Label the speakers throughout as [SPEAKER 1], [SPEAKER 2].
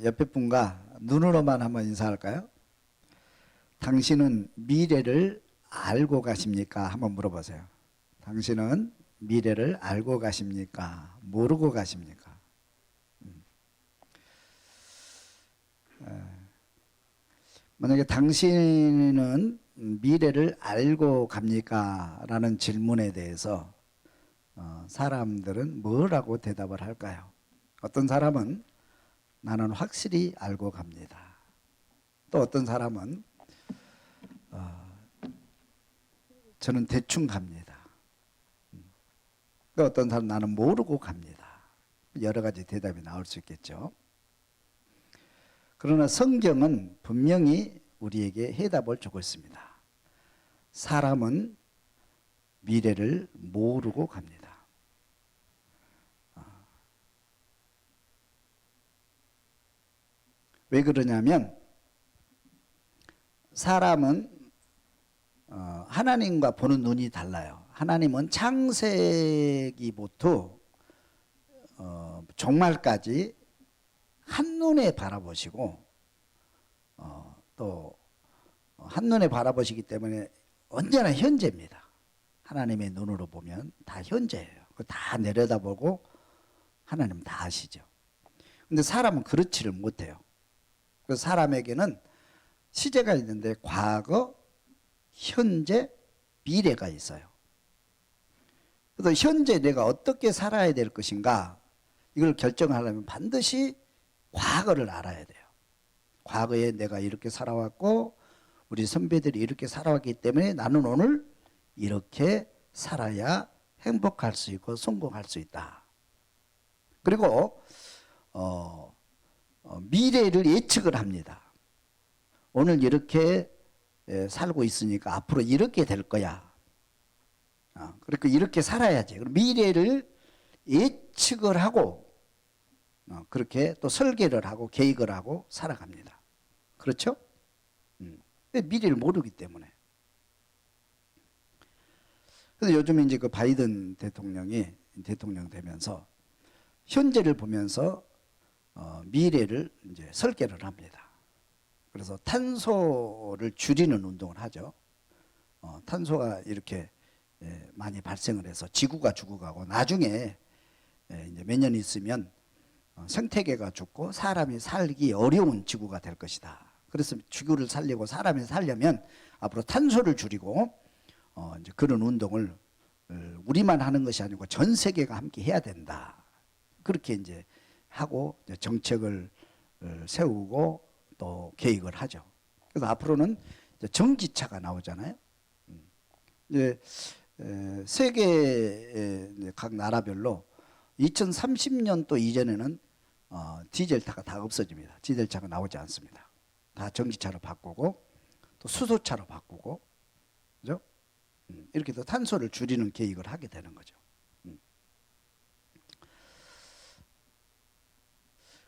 [SPEAKER 1] 옆에 분과 눈으로만 한번 인사할까요? 당신은 미래를 알고 가십니까? 한번 물어보세요. 당신은 미래를 알고 가십니까? 모르고 가십니까? 만약에 당신은 미래를 알고 갑니까? 라는 질문에 대해서 사람들은 뭐라고 대답을 할까요? 어떤 사람은 나는 확실히 알고 갑니다. 또 어떤 사람은 저는 대충 갑니다. 또 어떤 사람은 나는 모르고 갑니다. 여러 가지 대답이 나올 수 있겠죠. 그러나 성경은 분명히 우리에게 해답을 주고 있습니다. 사람은 미래를 모르고 갑니다. 왜 그러냐면 사람은 하나님과 보는 눈이 달라요. 하나님은 창세기부터 종말까지 한눈에 바라보시고 또 한눈에 바라보시기 때문에 언제나 현재입니다. 하나님의 눈으로 보면 다 현재예요. 다 내려다보고 하나님은 다 아시죠. 근데 사람은 그렇지를 못해요. 그래서 사람에게는 시제가 있는데 과거, 현재, 미래가 있어요. 그래서 현재 내가 어떻게 살아야 될 것인가 이걸 결정하려면 반드시 과거를 알아야 돼요. 과거에 내가 이렇게 살아왔고 우리 선배들이 이렇게 살아왔기 때문에 나는 오늘 이렇게 살아야 행복할 수 있고 성공할 수 있다. 그리고 미래를 예측을 합니다. 오늘 이렇게 살고 있으니까 앞으로 이렇게 될 거야. 그러니까 이렇게 살아야지. 미래를 예측을 하고 그렇게 또 설계를 하고 계획을 하고 살아갑니다. 그렇죠? 미래를 모르기 때문에. 그래서 요즘에 이제 그 바이든 대통령이 대통령 되면서 현재를 보면서 미래를 이제 설계를 합니다. 그래서 탄소를 줄이는 운동을 하죠. 탄소가 이렇게 많이 발생을 해서 지구가 죽어가고 나중에 이제 몇 년 있으면 생태계가 죽고 사람이 살기 어려운 지구가 될 것이다. 그래서 지구를 살리고 사람이 살려면 앞으로 탄소를 줄이고 이제 그런 운동을 우리만 하는 것이 아니고 전 세계가 함께 해야 된다. 그렇게 이제 하고 이제 정책을 세우고 또 계획을 하죠. 그래서 앞으로는 이제 전기차가 나오잖아요. 이제 세계 각 나라별로 2030년도 이전에는 디젤차가 다 없어집니다. 디젤차가 나오지 않습니다. 다 전기차로 바꾸고 또 수소차로 바꾸고, 그죠? 이렇게 또 탄소를 줄이는 계획을 하게 되는 거죠.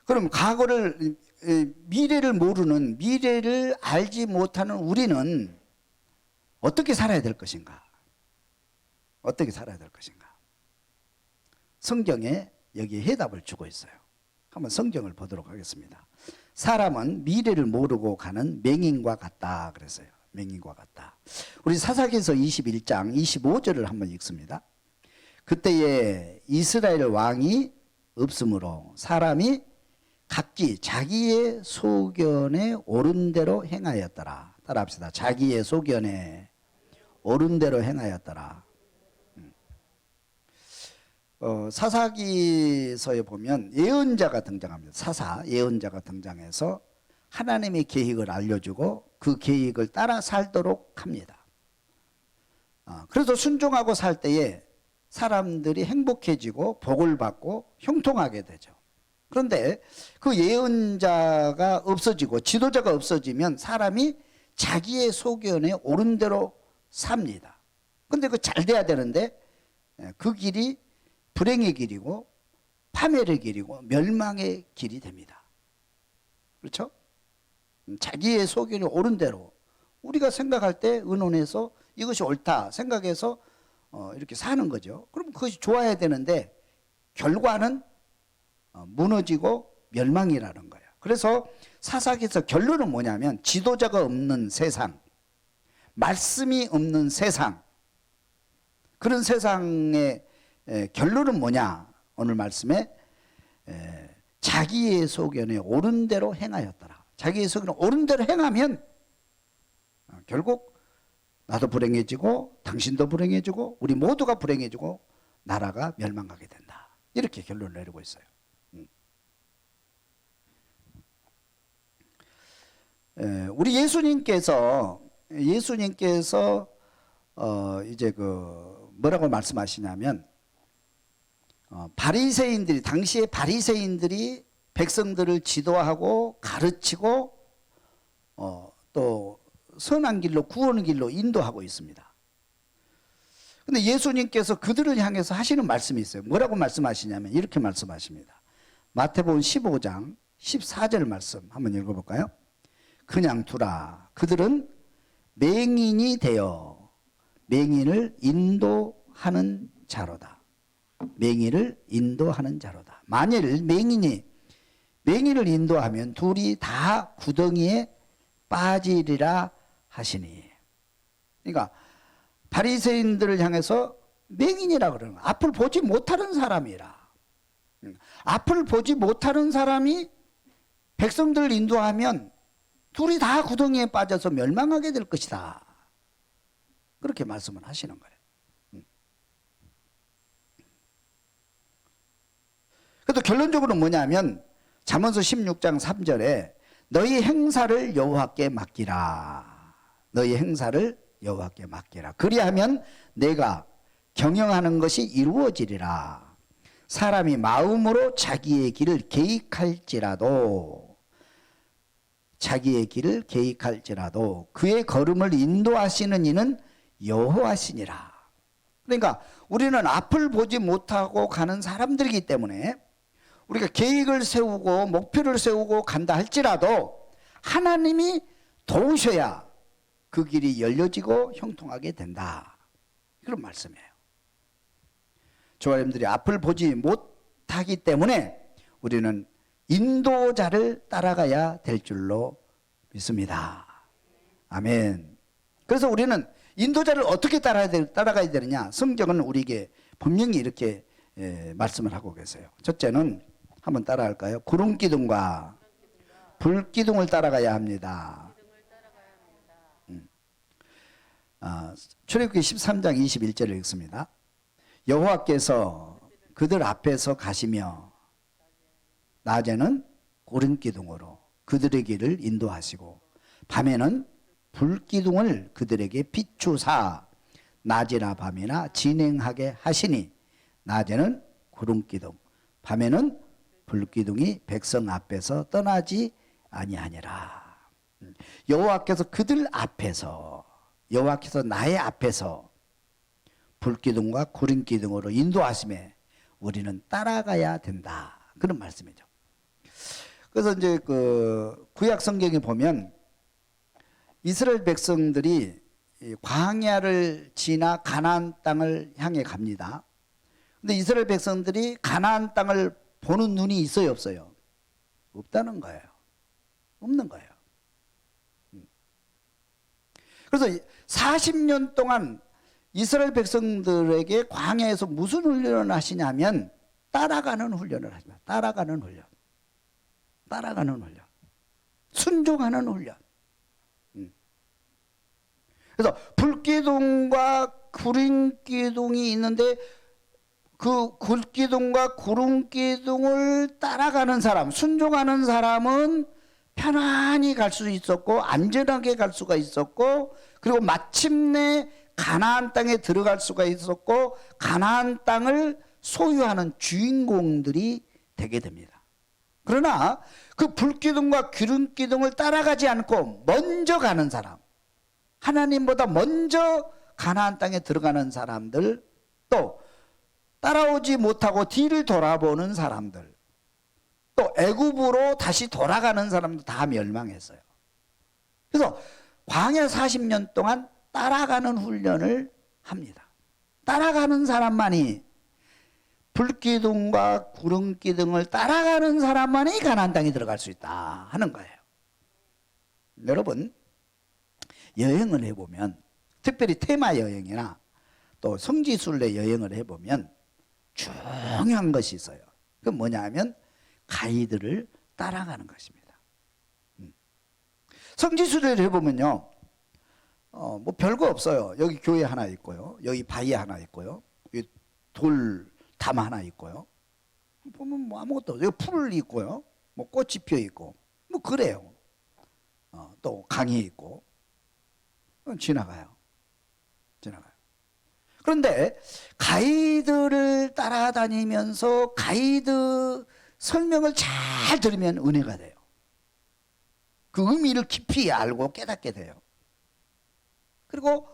[SPEAKER 1] 그럼 과거를 미래를 모르는 미래를 알지 못하는 우리는 어떻게 살아야 될 것인가? 어떻게 살아야 될 것인가? 성경에 여기에 해답을 주고 있어요. 한번 성경을 보도록 하겠습니다. 사람은 미래를 모르고 가는 맹인과 같다 그랬어요. 맹인과 같다. 우리 사사기서 21장 25절을 한번 읽습니다. 그때에 이스라엘 왕이 없으므로 사람이 각기 자기의 소견에 옳은 대로 행하였더라. 따라합시다. 자기의 소견에 옳은 대로 행하였더라. 사사기서에 보면 예언자가 등장합니다. 사사 예언자가 등장해서 하나님의 계획을 알려주고 그 계획을 따라 살도록 합니다. 그래서 순종하고 살 때에 사람들이 행복해지고 복을 받고 형통하게 되죠. 그런데 그 예언자가 없어지고 지도자가 없어지면 사람이 자기의 소견에 옳은 대로 삽니다. 그런데 그 잘 돼야 되는데 그 길이 불행의 길이고 파멸의 길이고 멸망의 길이 됩니다. 그렇죠? 자기의 소견이 옳은 대로 우리가 생각할 때 의논해서 이것이 옳다 생각해서 이렇게 사는 거죠. 그럼 그것이 좋아야 되는데 결과는 무너지고 멸망이라는 거예요. 그래서 사사기에서 결론은 뭐냐면 지도자가 없는 세상, 말씀이 없는 세상, 그런 세상의 결론은 뭐냐? 오늘 말씀에 자기의 소견에 옳은 대로 행하였더라. 자기의 소견에 옳은 대로 행하면 결국 나도 불행해지고 당신도 불행해지고 우리 모두가 불행해지고 나라가 멸망하게 된다. 이렇게 결론을 내리고 있어요. 우리 예수님께서 이제 그 뭐라고 말씀하시냐면 바리새인들이 당시에 바리새인들이 백성들을 지도하고 가르치고 또 선한 길로 구원의 길로 인도하고 있습니다. 근데 예수님께서 그들을 향해서 하시는 말씀이 있어요. 뭐라고 말씀하시냐면 이렇게 말씀하십니다. 마태복음 15장 14절 말씀 한번 읽어볼까요? 그냥 두라. 그들은 맹인이 되어 맹인을 인도하는 자로다. 맹인을 인도하는 자로다. 만일 맹인을 인도하면 둘이 다 구덩이에 빠지리라 하시니. 그러니까 바리새인들을 향해서 맹인이라 그러는 거야. 앞을 보지 못하는 사람이라. 앞을 보지 못하는 사람이 백성들을 인도하면 둘이 다 구덩이에 빠져서 멸망하게 될 것이다. 그렇게 말씀을 하시는 거예요. 그래도 결론적으로 뭐냐면 잠언서 16장 3절에 너희 행사를 여호와께 맡기라. 너희 행사를 여호와께 맡기라. 그리하면 내가 경영하는 것이 이루어지리라. 사람이 마음으로 자기의 길을 계획할지라도 그의 걸음을 인도하시는 이는 여호와시니라. 그러니까 우리는 앞을 보지 못하고 가는 사람들이기 때문에 우리가 계획을 세우고 목표를 세우고 간다 할지라도 하나님이 도우셔야 그 길이 열려지고 형통하게 된다. 그런 말씀이에요. 조아님들이 앞을 보지 못하기 때문에 우리는 인도자를 따라가야 될 줄로 믿습니다. 아멘. 그래서 우리는 인도자를 어떻게 따라가야 되느냐? 성경은 우리에게 분명히 이렇게 말씀을 하고 계세요. 첫째는 한번 따라할까요? 구름기둥과 불기둥을 따라가야 합니다. 출애굽기 13장 21절을 읽습니다. 여호와께서 그들 앞에서 가시며 낮에는 구름기둥으로 그들의 길을 인도하시고 밤에는 불기둥을 그들에게 비추사 낮이나 밤이나 진행하게 하시니 낮에는 구름기둥 밤에는 불기둥이 백성 앞에서 떠나지 아니하니라. 여호와께서 그들 앞에서 여호와께서 나의 앞에서 불기둥과 구름기둥으로 인도하심에 우리는 따라가야 된다. 그런 말씀이죠. 그래서 이제 그 구약 성경에 보면 이스라엘 백성들이 광야를 지나 가나안 땅을 향해 갑니다. 근데 이스라엘 백성들이 가나안 땅을 보는 눈이 있어요, 없어요? 없다는 거예요. 없는 거예요. 그래서 40년 동안 이스라엘 백성들에게 광야에서 무슨 훈련을 하시냐면 따라가는 훈련을 하십니다. 따라가는 훈련. 순종하는 훈련. 그래서 불기둥과 구름기둥이 있는데 그 불기둥과 구름기둥을 따라가는 사람, 순종하는 사람은 편안히 갈 수 있었고 안전하게 갈 수가 있었고 그리고 마침내 가나안 땅에 들어갈 수가 있었고 가나안 땅을 소유하는 주인공들이 되게 됩니다. 그러나 그 불기둥과 기름기둥을 따라가지 않고 먼저 가는 사람, 하나님보다 먼저 가나안 땅에 들어가는 사람들, 또 따라오지 못하고 뒤를 돌아보는 사람들, 또 애굽으로 다시 돌아가는 사람도 다 멸망했어요. 그래서 광야 40년 동안 따라가는 훈련을 합니다. 따라가는 사람만이 불기둥과 구름기둥을 따라가는 사람만이 가나안 땅에 들어갈 수 있다 하는 거예요. 여러분, 여행을 해보면, 특별히 테마 여행이나 또 성지순례 여행을 해보면 중요한 것이 있어요. 그건 뭐냐 하면 가이드를 따라가는 것입니다. 성지순례를 해보면요, 뭐 별거 없어요. 여기 교회 하나 있고요, 여기 바위 하나 있고요, 여기 돌담 하나 있고요, 보면 뭐 아무것도 없어요. 여기 풀 있고요, 뭐 꽃이 피어 있고, 뭐 그래요. 또 강이 있고, 지나가요. 그런데 가이드를 따라다니면서 가이드 설명을 잘 들으면 은혜가 돼요. 그 의미를 깊이 알고 깨닫게 돼요. 그리고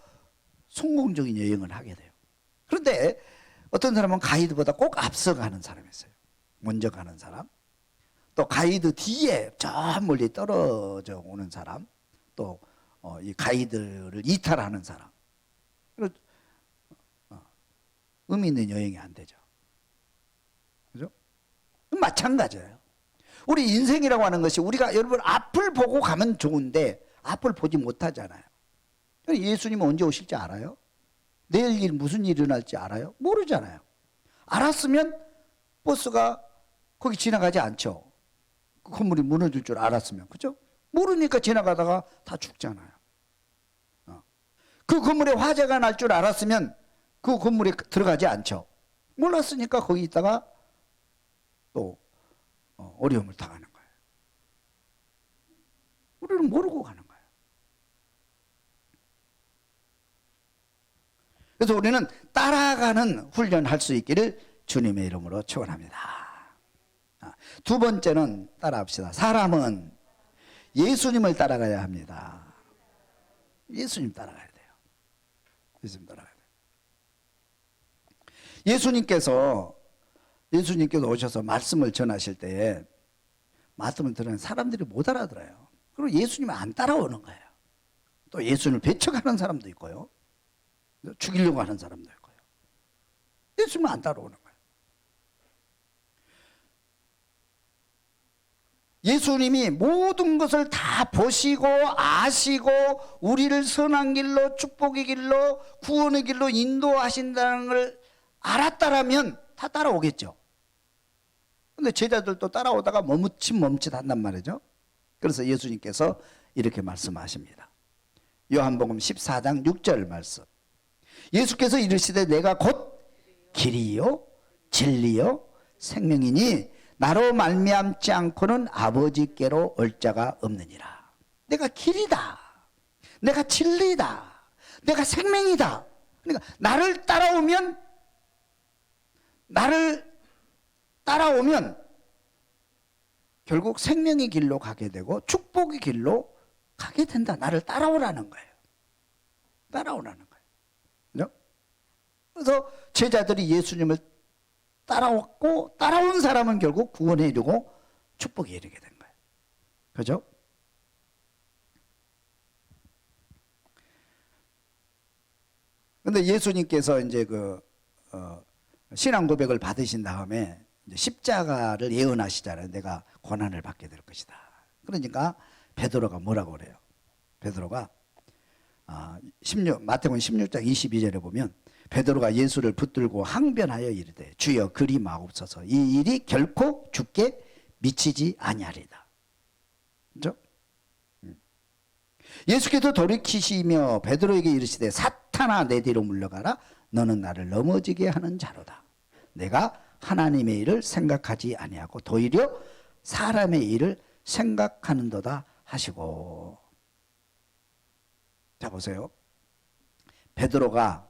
[SPEAKER 1] 성공적인 여행을 하게 돼요. 그런데 어떤 사람은 가이드보다 꼭 앞서가는 사람이 있어요. 먼저 가는 사람, 또 가이드 뒤에 저 멀리 떨어져 오는 사람, 또 이 가이드를 이탈하는 사람. 그리고 의미 있는 여행이 안 되죠. 그죠? 마찬가지예요. 우리 인생이라고 하는 것이, 우리가 여러분 앞을 보고 가면 좋은데 앞을 보지 못하잖아요. 예수님은 언제 오실지 알아요? 내일 무슨 일이 일어날지 알아요? 모르잖아요. 알았으면 버스가 거기 지나가지 않죠. 그 건물이 무너질 줄 알았으면. 그죠? 모르니까 지나가다가 다 죽잖아요. 그 건물에 화재가 날 줄 알았으면 그 건물에 들어가지 않죠. 몰랐으니까 거기 있다가 또 어려움을 당하는 거예요. 우리는 모르고 가는 거예요. 그래서 우리는 따라가는 훈련할 수 있기를 주님의 이름으로 축원합니다. 두 번째는 따라합시다. 사람은 예수님을 따라가야 합니다. 예수님 따라가야 돼요. 예수님 따라가야 돼요. 예수님께서 오셔서 말씀을 전하실 때에 말씀을 들으면 사람들이 못 알아들어요. 그리고 예수님은 안 따라오는 거예요. 또 예수님을 배척하는 사람도 있고요, 죽이려고 하는 사람도 있고요. 예수님은 안 따라오는 거예요. 예수님이 모든 것을 다 보시고 아시고 우리를 선한 길로, 축복의 길로, 구원의 길로 인도하신다는 걸 알았다라면 다 따라오겠죠. 근데 제자들도 따라오다가 멈칫 한단 말이죠. 그래서 예수님께서 이렇게 말씀하십니다. 요한복음 14장 6절 말씀. 예수께서 이르시되 내가 곧 길이요 진리요 생명이니 나로 말미암지 않고는 아버지께로 올 자가 없느니라. 내가 길이다, 내가 진리다, 내가 생명이다. 그러니까 나를 따라오면 결국 생명의 길로 가게 되고 축복의 길로 가게 된다. 나를 따라오라는 거예요. 따라오라는 거예요. 그래서 제자들이 예수님을 따라왔고, 따라온 사람은 결국 구원에 이르고 축복에 이르게 된 거예요. 그죠? 근데 예수님께서 이제 신앙 고백을 받으신 다음에 이제 십자가를 예언하시잖아요. 내가 고난을 받게 될 것이다. 그러니까 베드로가 뭐라고 그래요? 베드로가 마태복음 16장 22절에 보면 베드로가 예수를 붙들고 항변하여 이르되 주여 그리 마옵소서, 이 일이 결코 주께 미치지 아니하리다. 그렇죠? 예수께서 돌이키시며 베드로에게 이르시되 사탄아 내 뒤로 물러가라, 너는 나를 넘어지게 하는 자로다. 내가 하나님의 일을 생각하지 아니하고 도리어 사람의 일을 생각하는도다 하시고. 자 보세요. 베드로가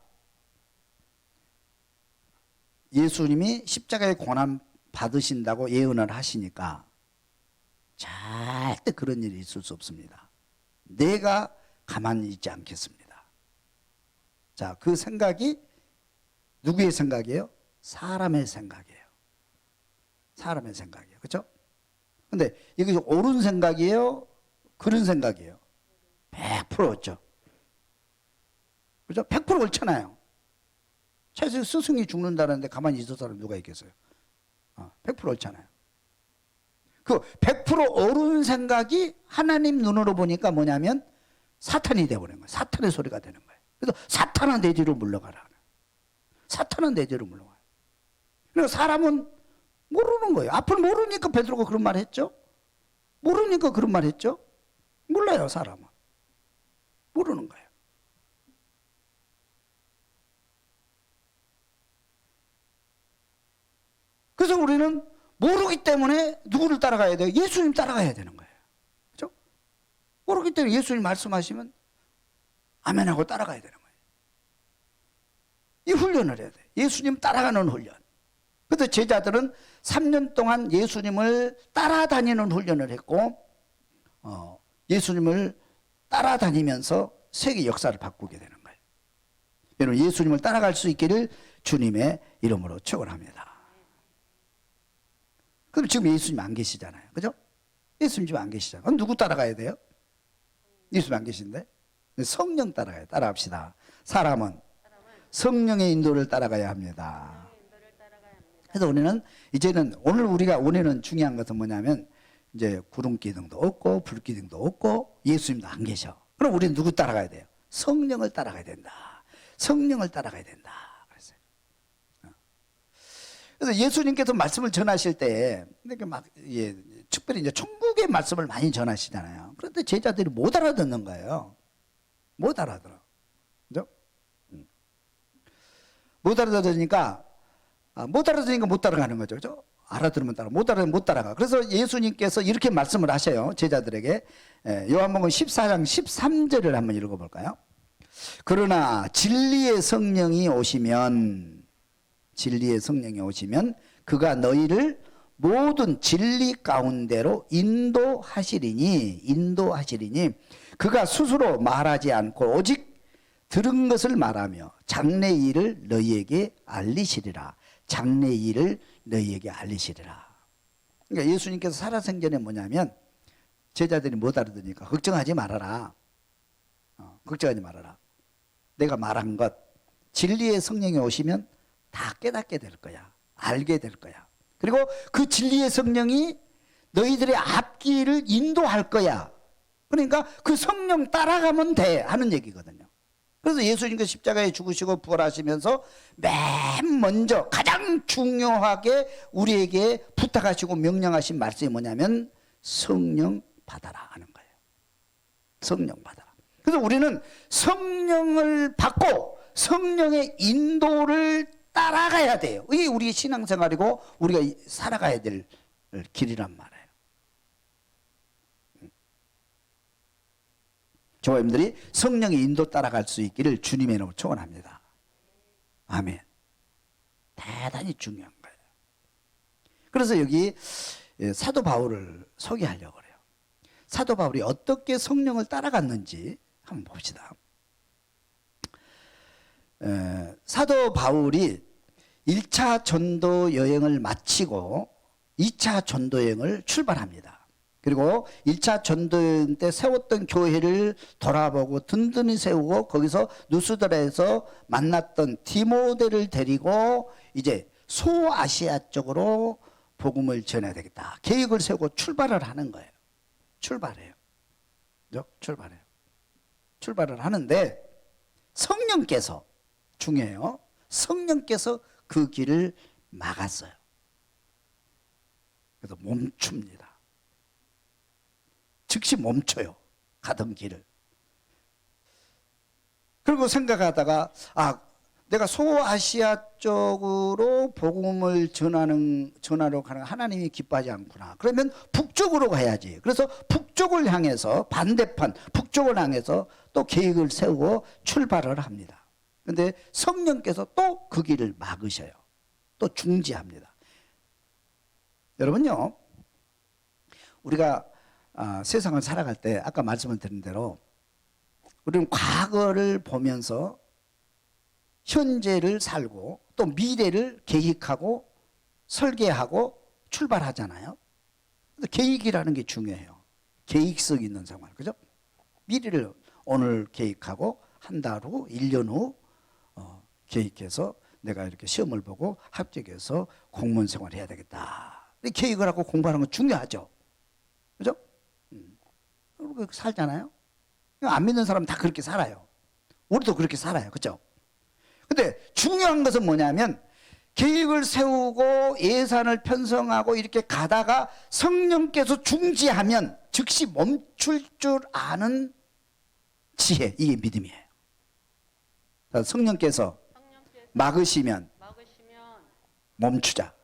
[SPEAKER 1] 예수님이 십자가의 고난 받으신다고 예언을 하시니까 절대 그런 일이 있을 수 없습니다. 내가 가만히 있지 않겠습니다. 자, 그 생각이 누구의 생각이에요? 사람의 생각이에요. 사람의 생각이에요. 그렇죠? 근데 이게 옳은 생각이에요? 그런 생각이에요? 100% 옳죠. 그렇죠? 100% 옳잖아요. 차에서 스승이 죽는다는데 가만히 있을 사람 누가 있겠어요? 100% 옳잖아요. 그 100% 옳은 생각이 하나님 눈으로 보니까 뭐냐면 사탄이 되어버린 거예요. 사탄의 소리가 되는 거예요. 그래서 사탄아 내 뒤로 물러가라. 사탄은 내 뒤로 물러가요. 그래서 사람은 모르는 거예요. 앞을 모르니까 베드로가 그런 말 했죠. 모르니까 그런 말 했죠. 몰라요, 사람은. 모르는 거예요. 그래서 우리는 모르기 때문에 누구를 따라가야 돼요? 예수님 따라가야 되는 거예요. 그렇죠? 모르기 때문에 예수님 말씀하시면 아멘하고 따라가야 되는 거예요. 이 훈련을 해야 돼요. 예수님 따라가는 훈련. 그래서 제자들은 3년 동안 예수님을 따라다니는 훈련을 했고 예수님을 따라다니면서 세계 역사를 바꾸게 되는 거예요. 여러분 예수님을 따라갈 수 있기를 주님의 이름으로 축원합니다. 그럼 지금 예수님 안 계시잖아요. 그죠? 예수님 지금 안 계시잖아요. 그럼 누구 따라가야 돼요? 예수님 안 계신데? 성령 따라가요. 따라합시다. 사람은 성령의 인도를 따라가야 합니다. 그래서 우리는 이제는 오늘은 중요한 것은 뭐냐면 이제 구름 기둥도 없고 불 기둥도 없고 예수님도 안 계셔. 그럼 우리는 누구 따라가야 돼요? 성령을 따라가야 된다. 성령을 따라가야 된다. 그래서 예수님께서 말씀을 전하실 때, 특별히 이제 천국의 말씀을 많이 전하시잖아요. 그런데 제자들이 못 알아듣는 거예요. 못 알아들어. 그죠? 못 알아들으니까 못 따라가는 거죠. 그죠? 알아들으면 따라, 못 알아들으면 못 따라가. 그래서 예수님께서 이렇게 말씀을 하셔요. 제자들에게. 요한복음 14장 13절을 한번 읽어볼까요? 그러나 진리의 성령이 오시면 그가 너희를 모든 진리 가운데로 인도하시리니 그가 스스로 말하지 않고 오직 들은 것을 말하며 장래 일을 너희에게 알리시리라. 그러니까 예수님께서 살아생전에 뭐냐면 제자들이 못 알아듣으니까 걱정하지 말아라. 내가 말한 것 진리의 성령이 오시면 다 깨닫게 될 거야. 알게 될 거야. 그리고 그 진리의 성령이 너희들의 앞길을 인도할 거야. 그러니까 그 성령 따라가면 돼 하는 얘기거든요. 그래서 예수님께서 십자가에 죽으시고 부활하시면서 맨 먼저 가장 중요하게 우리에게 부탁하시고 명령하신 말씀이 뭐냐면 성령 받아라 하는 거예요. 성령 받아라. 그래서 우리는 성령을 받고 성령의 인도를 따라가야 돼요. 이게 우리의 신앙생활이고 우리가 살아가야 될 길이란 말이에요. 저와 여러분들이 성령의 인도 따라갈 수 있기를 주님의 이름으로 축원합니다. 아멘. 대단히 중요한 거예요. 그래서 여기 사도 바울을 소개하려고 그래요. 사도 바울이 어떻게 성령을 따라갔는지 한번 봅시다. 사도 바울이 1차 전도 여행을 마치고 2차 전도 여행을 출발합니다. 그리고 1차 전도 여행 때 세웠던 교회를 돌아보고 든든히 세우고 거기서 누스드라에서 만났던 디모데를 데리고 이제 소아시아 쪽으로 복음을 전해야 되겠다. 계획을 세우고 출발을 하는 거예요. 출발을 하는데 성령께서 중요해요. 성령께서 그 길을 막았어요. 그래서 멈춥니다. 즉시 멈춰요. 가던 길을. 그리고 생각하다가 내가 소아시아 쪽으로 복음을 전하러 가는 하나님이 기뻐하지 않구나. 그러면 북쪽으로 가야지. 그래서 북쪽을 향해서 반대편 북쪽을 향해서 또 계획을 세우고 출발을 합니다. 그런데 성령께서 또 그 길을 막으셔요. 또 중지합니다. 여러분요, 우리가 세상을 살아갈 때 아까 말씀을 드린 대로 우리는 과거를 보면서 현재를 살고 또 미래를 계획하고 설계하고 출발하잖아요. 계획이라는 게 중요해요. 계획성 있는 생활, 그죠? 미래를 오늘 계획하고 한 달 후, 1년 후 계획해서 내가 이렇게 시험을 보고 합격해서 공무원 생활을 해야 되겠다. 계획을 하고 공부하는 건 중요하죠. 그죠? 그리고 살잖아요. 안 믿는 사람은 다 그렇게 살아요. 우리도 그렇게 살아요. 그죠? 근데 중요한 것은 뭐냐면 계획을 세우고 예산을 편성하고 이렇게 가다가 성령께서 중지하면 즉시 멈출 줄 아는 지혜, 이게 믿음이에요. 성령께서 막으시면 멈추자.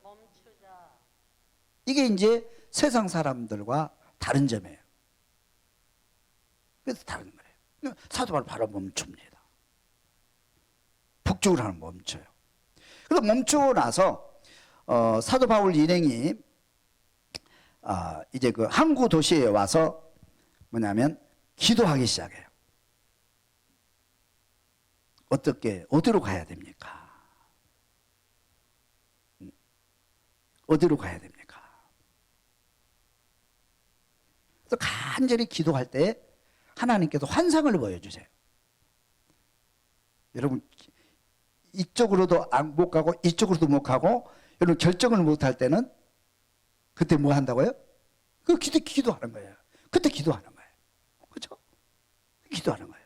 [SPEAKER 1] 이게 이제 세상 사람들과 다른 점이에요. 그래서 다른 거예요. 사도 바로 멈춥니다. 북쪽으로 하는 멈춰요. 그래서 멈추고 나서 사도 바울 일행이 이제 그 항구 도시에 와서 뭐냐면 기도하기 시작해요. 어디로 가야 됩니까? 어디로 가야 됩니까? 그래서 간절히 기도할 때 하나님께서 환상을 보여주세요. 여러분 이쪽으로도 못 가고 이쪽으로도 못 가고 여러분 결정을 못할 때는 그때 뭐 한다고요? 그 기도하는 거예요. 그때 기도하는 거예요. 그렇죠? 기도하는 거예요.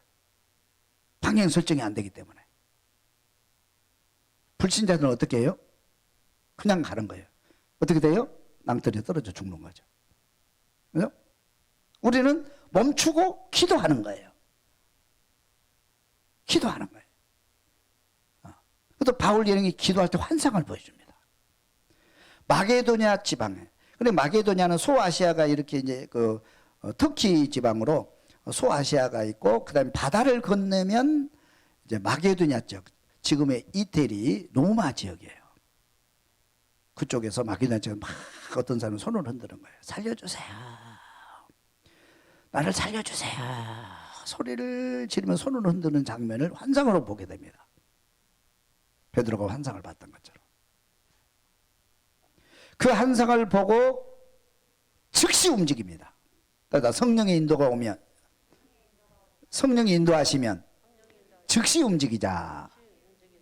[SPEAKER 1] 방향 설정이 안 되기 때문에. 불신자들은 어떻게 해요? 그냥 가는 거예요. 어떻게 돼요? 낭떠러지에 떨어져 죽는 거죠. 그죠? 우리는 멈추고 기도하는 거예요. 기도하는 거예요. 그래서 바울 일행이 기도할 때 환상을 보여줍니다. 마게도냐 지방에. 근데 마게도냐는 소아시아가 이렇게 이제 그 터키 지방으로 소아시아가 있고 그다음에 바다를 건너면 이제 마게도냐 지역, 지금의 이태리 로마 지역이에요. 그쪽에서 마게도냐 지역 막 어떤 사람은 손을 흔드는 거예요. 살려주세요. 나를 살려주세요. 소리를 지르며 손을 흔드는 장면을 환상으로 보게 됩니다. 베드로가 환상을 봤던 것처럼. 그 환상을 보고 즉시 움직입니다. 그러니까 성령의 인도가 오면, 성령이 인도하시면 즉시 움직이자.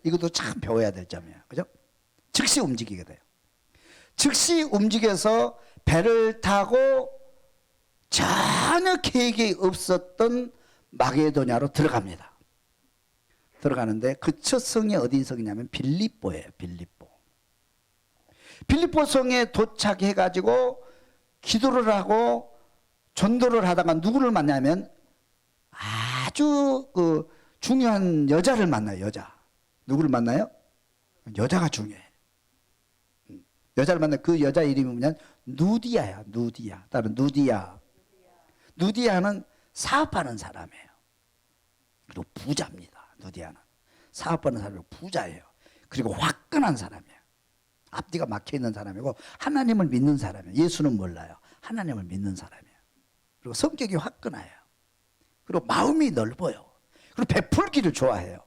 [SPEAKER 1] 이것도 참 배워야 될 점이에요. 그죠? 즉시 움직이게 돼요. 즉시 움직여서 배를 타고 전혀 계획이 없었던 마게도냐로 들어갑니다. 들어가는데 그 첫 성이 어디 성이냐면 빌립보예요. 빌립보 성에 도착해가지고 기도를 하고 전도를 하다가 누구를 만나면 아주 그 중요한 여자를 만나요. 여자. 누구를 만나요? 여자가 중요해. 여자를 만나. 그 여자 이름이 뭐냐면 누디아야. 누디아. 다른 누디아. 누디아는 사업하는 사람이에요. 그리고 부자입니다. 누디아는 사업하는 사람이고 부자예요. 그리고 화끈한 사람이에요. 앞뒤가 막혀있는 사람이고 하나님을 믿는 사람이에요. 예수는 몰라요. 하나님을 믿는 사람이에요. 그리고 성격이 화끈해요. 그리고 마음이 넓어요. 그리고 베풀기를 좋아해요.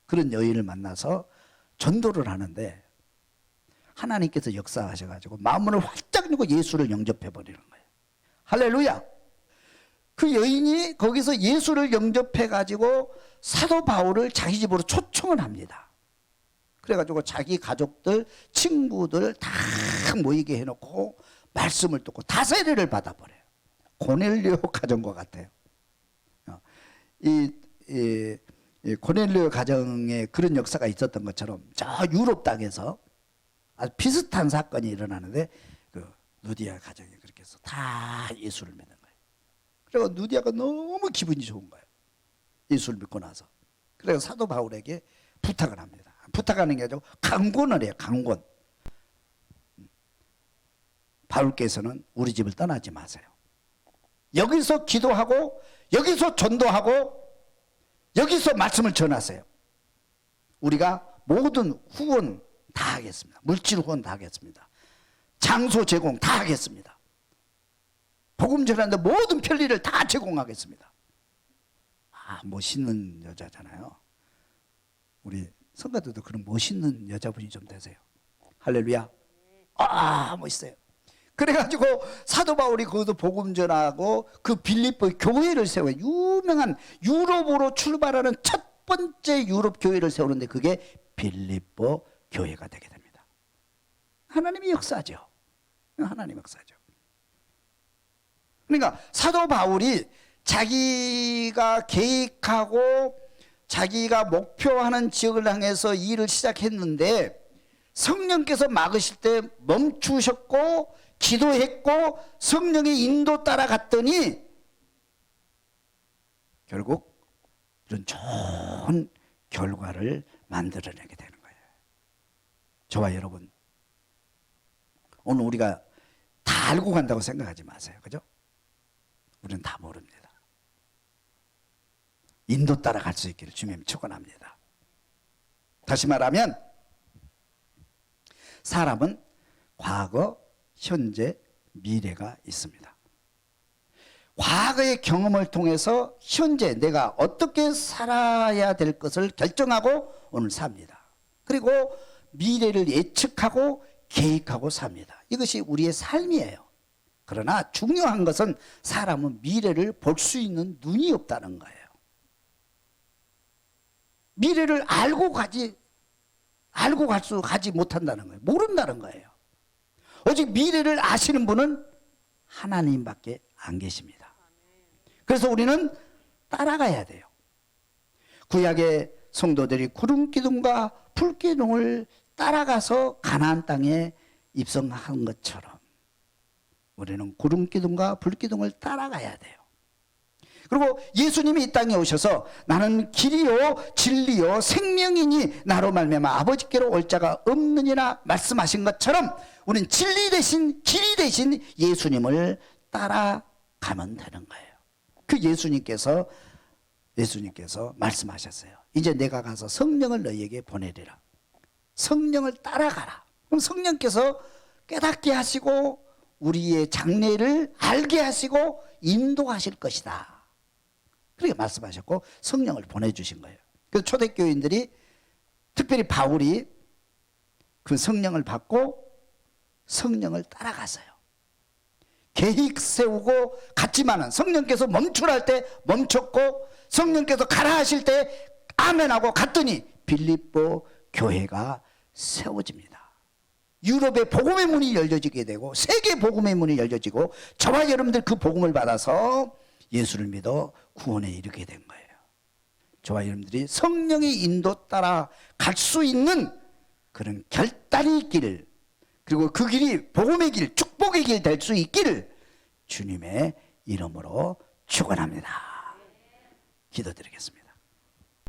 [SPEAKER 1] 그런 여인을 만나서 전도를 하는데 하나님께서 역사하셔가지고 마음을 활짝 열고 예수를 영접해버리는 거예요. 할렐루야. 그 여인이 거기서 예수를 영접해가지고 사도 바울을 자기 집으로 초청을 합니다. 그래가지고 자기 가족들, 친구들 다 모이게 해놓고 말씀을 듣고 다세례를 받아버려요. 고넬료 가정과 같아요. 이 고넬료 가정에 그런 역사가 있었던 것처럼 저 유럽 땅에서 아주 비슷한 사건이 일어나는데 그 누디아 가정이 그렇게 해서 다 예수를 믿는 거예요. 그리고 누디아가 너무 기분이 좋은 거예요. 예수를 믿고 나서. 그래서 사도 바울에게 부탁을 합니다. 부탁하는 게 아니고 강권을 해요. 강권. 바울께서는 우리 집을 떠나지 마세요. 여기서 기도하고 여기서 전도하고 여기서 말씀을 전하세요. 우리가 모든 후원 다 하겠습니다. 물질 후원 다 하겠습니다. 장소 제공 다 하겠습니다. 복음 전하는데 모든 편리를 다 제공하겠습니다. 멋있는 여자잖아요. 우리 성가들도 그런 멋있는 여자분이 좀 되세요. 할렐루야. 멋있어요. 그래가지고 사도 바울이 거기서 복음 전하고 그 빌립보 교회를 세워요. 유명한 유럽으로 출발하는 첫 번째 유럽 교회를 세우는데 그게 빌립보 교회가 되게 됩니다. 하나님의 역사죠. 하나님의 역사죠. 그러니까 사도 바울이 자기가 계획하고 자기가 목표하는 지역을 향해서 일을 시작했는데 성령께서 막으실 때 멈추셨고 기도했고 성령의 인도 따라갔더니 결국 이런 좋은 결과를 만들어내게 되는 거예요. 저와 여러분, 오늘 우리가 다 알고 간다고 생각하지 마세요. 그죠? 우리는 다 모릅니다. 인도 따라갈 수 있기를 주님이 축원합니다. 다시 말하면 사람은 과거, 현재, 미래가 있습니다. 과거의 경험을 통해서 현재 내가 어떻게 살아야 될 것을 결정하고 오늘 삽니다. 그리고 미래를 예측하고 계획하고 삽니다. 이것이 우리의 삶이에요. 그러나 중요한 것은 사람은 미래를 볼 수 있는 눈이 없다는 거예요. 미래를 알고 가지 못한다는 거예요. 모른다는 거예요. 오직 미래를 아시는 분은 하나님밖에 안 계십니다. 그래서 우리는 따라가야 돼요. 구약의 성도들이 구름 기둥과 불 기둥을 따라가서 가나안 땅에 입성한 것처럼 우리는 구름 기둥과 불 기둥을 따라가야 돼요. 그리고 예수님이 이 땅에 오셔서 나는 길이요 진리요 생명이니 나로 말미암아 아버지께로 올 자가 없느니라 말씀하신 것처럼 우리는 진리 대신 길이 대신 예수님을 따라가면 되는 거예요. 그 예수님께서 말씀하셨어요. 이제 내가 가서 성령을 너희에게 보내리라. 성령을 따라가라. 그럼 성령께서 깨닫게 하시고 우리의 장래를 알게 하시고 인도하실 것이다. 그렇게 말씀하셨고 성령을 보내주신 거예요. 그래서 초대교인들이 특별히 바울이 그 성령을 받고 성령을 따라갔어요. 계획 세우고 갔지만은 성령께서 멈추라 할 때 멈췄고 성령께서 가라 하실 때 아멘하고 갔더니 빌립보 교회가 세워집니다. 유럽의 복음의 문이 열려지게 되고 세계 복음의 문이 열려지고 저와 여러분들 그 복음을 받아서 예수를 믿어 구원에 이르게 된 거예요. 저와 여러분들이 성령의 인도 따라 갈 수 있는 그런 결단의 길, 그리고 그 길이 복음의 길, 축복의 길 될 수 있기를 주님의 이름으로 축원합니다. 기도드리겠습니다.